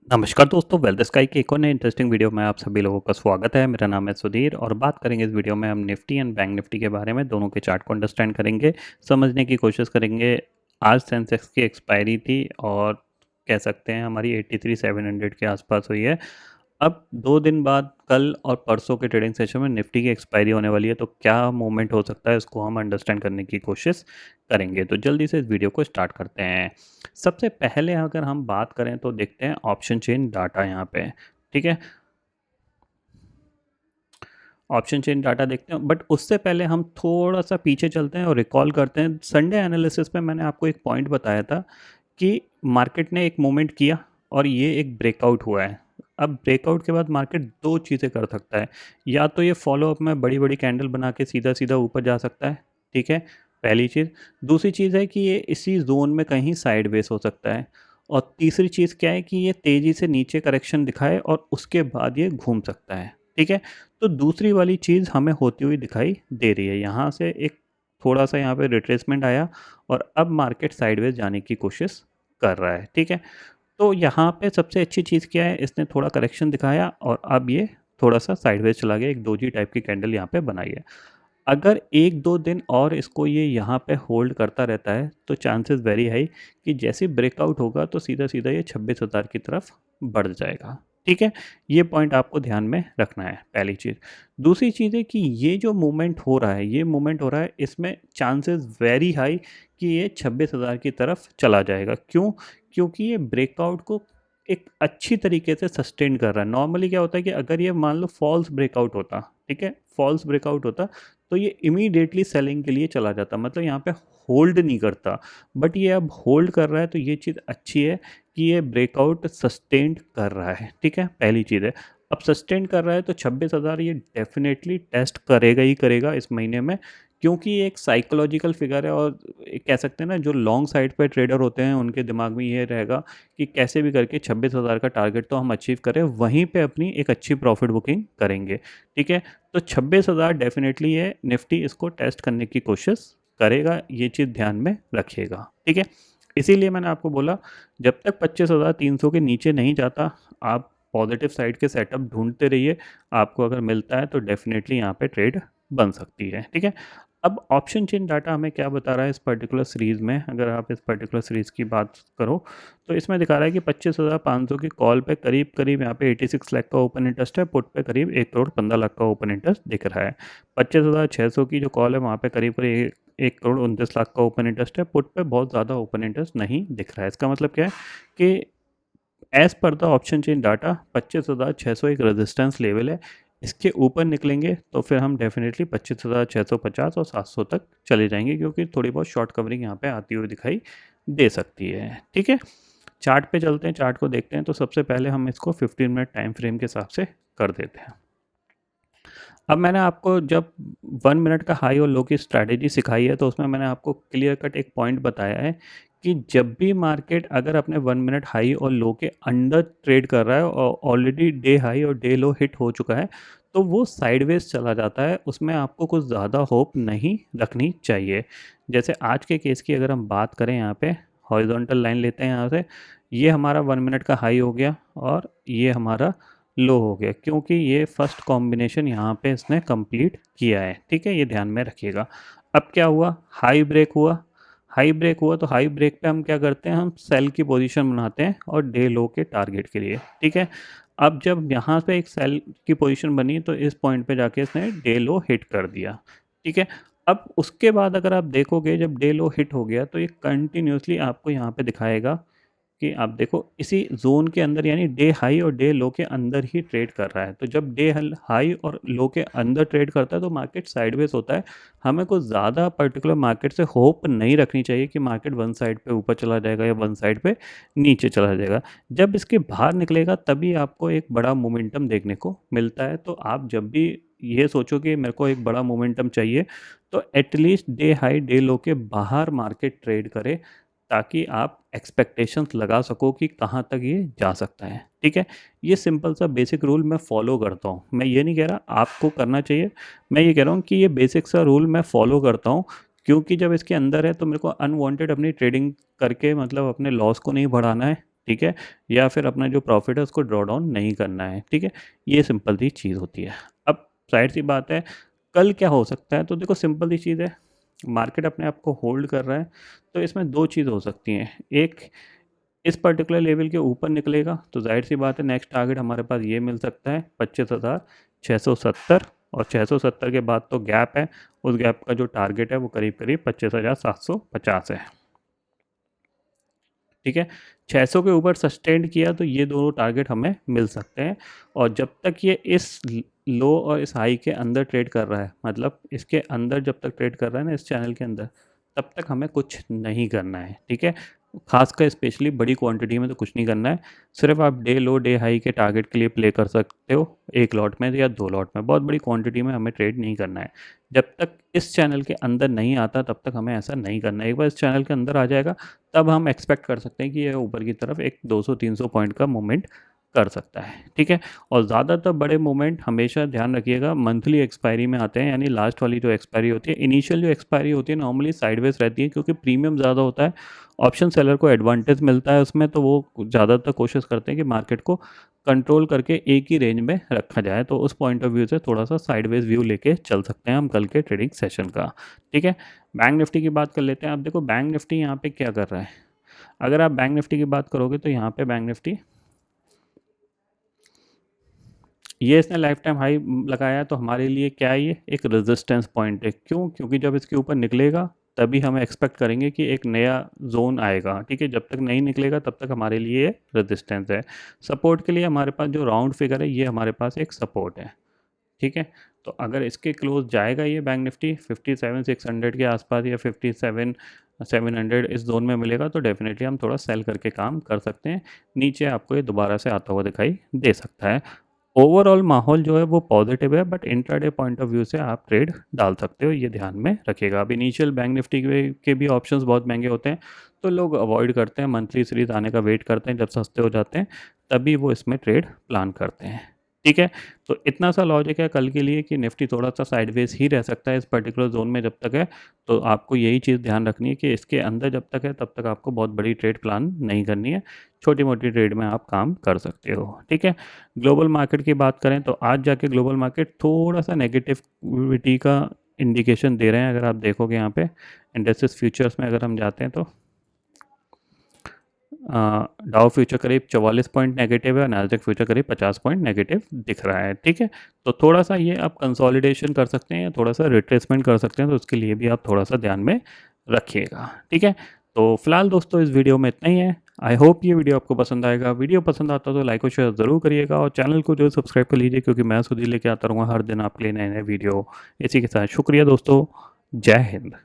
नमस्कार दोस्तों, wealth sky की एक और नई इंटरेस्टिंग वीडियो में आप सभी लोगों का स्वागत है। मेरा नाम है सुधीर और बात करेंगे इस वीडियो में हम निफ्टी एंड बैंक निफ्टी के बारे में। दोनों के चार्ट को अंडरस्टैंड करेंगे, समझने की कोशिश करेंगे। आज सेंसेक्स की एक्सपायरी थी और कह सकते हैं हमारी 83,700 के आसपास हुई है। अब 2 दिन बाद कल और परसों के ट्रेडिंग सेशन में निफ्टी की एक्सपायरी होने वाली है, तो क्या मूवमेंट हो सकता है इसको हम अंडरस्टैंड करने की कोशिश करेंगे। तो जल्दी से इस वीडियो को स्टार्ट करते हैं। सबसे पहले अगर हम बात करें तो देखते हैं ऑप्शन चेन डाटा यहाँ पे। ठीक है, ऑप्शन चेन डाटा देखते हैं, बट उससे पहले हम थोड़ा सा पीछे चलते हैं और रिकॉल करते हैं। संडे एनालिसिस में मैंने आपको एक पॉइंट बताया था कि मार्केट ने एक मूवमेंट किया और ये एक ब्रेकआउट हुआ है। अब ब्रेकआउट के बाद मार्केट दो चीज़ें कर सकता है, या तो ये फॉलो अप में बड़ी बड़ी कैंडल बना के सीधा सीधा ऊपर जा सकता है। ठीक है, पहली चीज़। दूसरी चीज़ है कि ये इसी जोन में कहीं साइड वेस हो सकता है। और तीसरी चीज़ क्या है कि ये तेज़ी से नीचे करेक्शन दिखाए और उसके बाद ये घूम सकता है। ठीक है, तो दूसरी वाली चीज़ हमें होती हुई दिखाई दे रही है। यहाँ से एक थोड़ा सा यहाँ पे रिट्रेसमेंट आया और अब मार्केट साइडवेज जाने की कोशिश कर रहा है। ठीक है, तो यहाँ पे सबसे अच्छी चीज़ क्या है, इसने थोड़ा करेक्शन दिखाया और अब ये थोड़ा सा साइडवेज चला गया, एक डोजी टाइप की कैंडल यहाँ पे बनाई है। अगर 1-2 दिन और इसको ये यहाँ पे होल्ड करता रहता है तो चांसेस वेरी हाई कि जैसे ब्रेकआउट होगा तो सीधा-सीधा ये 26,000 की तरफ बढ़ जाएगा। ठीक है? ये पॉइंट आपको ध्यान में रखना है, पहली चीज़। दूसरी चीज़ है कि ये जो मूवमेंट हो रहा है, इसमें चांसेस वेरी हाई कि ये 26,000 की तरफ चला जाएगा। क्यों? क्योंकि ये ब्रेकआउट को एक अच्छी तरीके से सस्टेन कर रहा है। नॉर्मली क्या होता है कि अगर ये मान लो फॉल्स ब्रेकआउट होता, ठीक है? फॉल्स ब्रेकआउट होता तो ये इमीडिएटली सेलिंग के लिए चला जाता, मतलब यहाँ पे होल्ड नहीं करता। बट ये अब होल्ड कर रहा है तो ये चीज़ अच्छी है कि ये ब्रेकआउट सस्टेन्ड कर रहा है। ठीक है, पहली चीज़ है। अब सस्टेन कर रहा है तो 26,000 ये डेफिनेटली टेस्ट करेगा ही करेगा इस महीने में, क्योंकि ये एक साइकोलॉजिकल फिगर है। और कह सकते हैं ना, जो लॉन्ग साइड पे ट्रेडर होते हैं उनके दिमाग में ये रहेगा कि कैसे भी करके 26,000 का टारगेट तो हम अचीव करें, वहीं पे अपनी एक अच्छी प्रॉफिट बुकिंग करेंगे। ठीक है, तो 26,000 डेफिनेटली है, निफ्टी इसको टेस्ट करने की कोशिश करेगा, ये चीज़ ध्यान में रखिएगा। ठीक है, इसीलिए मैंने आपको बोला जब तक 25,300 के नीचे नहीं जाता आप पॉजिटिव साइड के सेटअप ढूंढते रहिए। आपको अगर मिलता है तो डेफिनेटली यहाँ पे ट्रेड बन सकती है। ठीक है, अब ऑप्शन चेन डाटा हमें क्या बता रहा है इस पर्टिकुलर सीरीज़ में। अगर आप इस पर्टिकुलर सीरीज़ की बात करो तो इसमें दिखा रहा है कि 25,500 की कॉल पे करीब करीब यहाँ पे 86 लाख का ओपन इंटरेस्ट है, पुट पे करीब 1 करोड़ 15 लाख का ओपन इंटरेस्ट दिख रहा है। 25,600 की जो कॉल है वहाँ पे करीब करीब 1 करोड़ 29 लाख का ओपन इंटरेस्ट है, पुट पे बहुत ज़्यादा ओपन इंटरेस्ट नहीं दिख रहा है। इसका मतलब क्या है कि as per the option chain data 25,600 एक रेजिस्टेंस लेवल है। इसके ऊपर निकलेंगे तो फिर हम डेफिनेटली 25,650 और 700 तक चले जाएंगे, क्योंकि थोड़ी बहुत शॉर्ट कवरिंग यहाँ पे आती हुई दिखाई दे सकती है। ठीक है, चार्ट पे चलते हैं, चार्ट को देखते हैं। तो सबसे पहले हम इसको 15 मिनट टाइम फ्रेम के हिसाब से कर देते हैं। अब मैंने आपको जब 1 मिनट का हाई और लो की स्ट्रैटेजी सिखाई है तो उसमें मैंने आपको क्लियर कट एक पॉइंट बताया है कि जब भी मार्केट अगर अपने 1 मिनट हाई और लो के अंडर ट्रेड कर रहा है और ऑलरेडी डे हाई और डे लो हिट हो चुका है तो वो साइडवेज चला जाता है, उसमें आपको कुछ ज़्यादा होप नहीं रखनी चाहिए। जैसे आज के केस की अगर हम बात करें, यहाँ पे हॉरिजॉन्टल लाइन लेते हैं यहाँ से, ये हमारा 1 मिनट का हाई हो गया और ये हमारा लो हो गया, क्योंकि ये फर्स्ट कॉम्बिनेशन यहाँ पे इसने कंप्लीट किया है। ठीक है, ये ध्यान में रखिएगा। अब क्या हुआ, हाई ब्रेक हुआ। हाई ब्रेक हुआ तो हाई ब्रेक पे हम क्या करते हैं, हम सेल की पोजीशन बनाते हैं और डे लो के टारगेट के लिए। ठीक है, अब जब यहाँ पे एक सेल की पोजीशन बनी तो इस पॉइंट पे जाके इसने डे लो हिट कर दिया। ठीक है, अब उसके बाद अगर आप देखोगे जब डे लो हिट हो गया तो ये कंटिन्यूसली आपको यहाँ पे दिखाएगा कि आप देखो इसी ज़ोन के अंदर, यानी डे हाई और डे लो के अंदर ही ट्रेड कर रहा है। तो जब डे हाई और लो के अंदर ट्रेड करता है तो मार्केट साइडवेज होता है। हमें कुछ ज़्यादा पर्टिकुलर मार्केट से होप नहीं रखनी चाहिए कि मार्केट वन साइड पे ऊपर चला जाएगा या वन साइड पे नीचे चला जाएगा। जब इसके बाहर निकलेगा तभी आपको एक बड़ा मोमेंटम देखने को मिलता है। तो आप जब भी ये सोचो कि मेरे को एक बड़ा मोमेंटम चाहिए तो एटलीस्ट डे हाई डे लो के बाहर मार्केट ट्रेड करे, ताकि आप एक्सपेक्टेशंस लगा सको कि कहाँ तक ये जा सकता है। ठीक है, ये सिंपल सा बेसिक रूल मैं फॉलो करता हूँ। मैं ये नहीं कह रहा आपको करना चाहिए, मैं ये कह रहा हूँ कि ये बेसिक सा रूल मैं फॉलो करता हूँ, क्योंकि जब इसके अंदर है तो मेरे को अनवांटेड अपनी ट्रेडिंग करके मतलब अपने लॉस को नहीं बढ़ाना है। ठीक है, या फिर अपना जो प्रॉफिट है उसको ड्रॉ डाउन नहीं करना है, ठीक है। ये सिंपल सी चीज़ होती है। अब जाहिर सी बात है, कल क्या हो सकता है, तो देखो सिंपल सी चीज़ है, मार्केट अपने आप को होल्ड कर रहा है, तो इसमें दो चीज़ हो सकती हैं। एक, इस पर्टिकुलर लेवल के ऊपर निकलेगा तो जाहिर सी बात है नेक्स्ट टारगेट हमारे पास ये मिल सकता है 25,670, और 670 के बाद तो गैप है, उस गैप का जो टारगेट है वो करीब करीब 25,750 है, ठीक है। 600 के ऊपर सस्टेंड किया तो ये दोनों टारगेट हमें मिल सकते हैं, और जब तक ये इस लो और इस हाई के अंदर ट्रेड कर रहा है, मतलब इसके अंदर जब तक ट्रेड कर रहा है ना, इस चैनल के अंदर, तब तक हमें कुछ नहीं करना है, ठीक है। खासकर स्पेशली बड़ी क्वांटिटी में तो कुछ नहीं करना है, सिर्फ आप डे लो डे हाई के टारगेट के लिए प्ले कर सकते हो, एक लॉट में या दो लॉट में, बहुत बड़ी क्वांटिटी में हमें ट्रेड नहीं करना है। जब तक इस चैनल के अंदर नहीं आता तब तक हमें ऐसा नहीं करना है। एक बार इस चैनल के अंदर आ जाएगा तब हम एक्सपेक्ट कर सकते हैं कि यह ऊपर की तरफ एक 200-300 पॉइंट का मूवमेंट कर सकता है, ठीक है। और ज़्यादातर बड़े मूवमेंट हमेशा ध्यान रखिएगा मंथली एक्सपायरी में आते हैं, यानी लास्ट वाली जो एक्सपायरी होती है, इनिशियल जो एक्सपायरी होती है नॉर्मली साइडवेज रहती है, क्योंकि प्रीमियम ज़्यादा होता है, ऑप्शन सेलर को एडवांटेज मिलता है उसमें, तो वो ज़्यादातर कोशिश करते हैं कि मार्केट को कंट्रोल करके एक ही रेंज में रखा जाए। तो उस पॉइंट ऑफ व्यू से थोड़ा सा साइडवेज व्यू लेके चल सकते हैं हम कल के ट्रेडिंग सेशन का, ठीक है। बैंक निफ्टी की बात कर लेते हैं। आप देखो बैंक निफ्टी यहाँ पे क्या कर रहा है, अगर आप बैंक निफ्टी की बात करोगे तो यहाँ पे बैंक निफ्टी ये इसने लाइफ टाइम हाई लगाया, तो हमारे लिए क्या है, ये एक रेजिस्टेंस पॉइंट है। क्यों? क्योंकि जब इसके ऊपर निकलेगा तभी हम एक्सपेक्ट करेंगे कि एक नया जोन आएगा, ठीक है। जब तक नहीं निकलेगा तब तक हमारे लिए रेजिस्टेंस है। सपोर्ट के लिए हमारे पास जो राउंड फिगर है, ये हमारे पास एक सपोर्ट है, ठीक है। तो अगर इसके क्लोज जाएगा ये बैंक निफ्टी 57,600 के आसपास या 57,700 इस जोन में मिलेगा, तो डेफिनेटली हम थोड़ा सेल करके काम कर सकते हैं। नीचे आपको ये दोबारा से आता हुआ दिखाई दे सकता है। ओवरऑल माहौल जो है वो पॉजिटिव है, but intraday point of view से आप ट्रेड डाल सकते हो, ये ध्यान में रखिएगा। अब इनिशियल बैंक निफ्टी के भी ऑप्शंस बहुत महंगे होते हैं, तो लोग अवॉइड करते हैं, मंथली सीरीज आने का वेट करते हैं, जब सस्ते हो जाते हैं तभी वो इसमें ट्रेड प्लान करते हैं, ठीक है। तो इतना सा लॉजिक है कल के लिए कि निफ्टी थोड़ा सा साइडवेज ही रह सकता है इस पर्टिकुलर जोन में जब तक है। तो आपको यही चीज़ ध्यान रखनी है कि इसके अंदर जब तक है तब तक आपको बहुत बड़ी ट्रेड प्लान नहीं करनी है, छोटी मोटी ट्रेड में आप काम कर सकते हो, ठीक है। ग्लोबल मार्केट की बात करें तो आज जाके ग्लोबल मार्केट थोड़ा सा नेगेटिविटी का इंडिकेशन दे रहे हैं। अगर आप देखोगे यहाँ पे इंडेक्सेस फ्यूचर्स में अगर हम जाते हैं तो डाउ फ्यूचर करीब 44 पॉइंट नेगेटिव है और नैस्डैक फ्यूचर करीब 50 पॉइंट नेगेटिव दिख रहा है, ठीक है। तो थोड़ा सा ये आप कंसोलिडेशन कर सकते हैं या थोड़ा सा रिट्रेसमेंट कर सकते हैं, तो उसके लिए भी आप थोड़ा सा ध्यान में रखिएगा, ठीक है। तो फिलहाल दोस्तों इस वीडियो में इतना ही है। आई होप ये वीडियो आपको पसंद आएगा। वीडियो पसंद आता तो लाइक और शेयर ज़रूर करिएगा, और चैनल को जो सब्सक्राइब कर लीजिए, क्योंकि मैं सुधी लेके आता रहूँगा हर दिन आपके लिए नए नए वीडियो। इसी के साथ शुक्रिया दोस्तों, जय हिंद।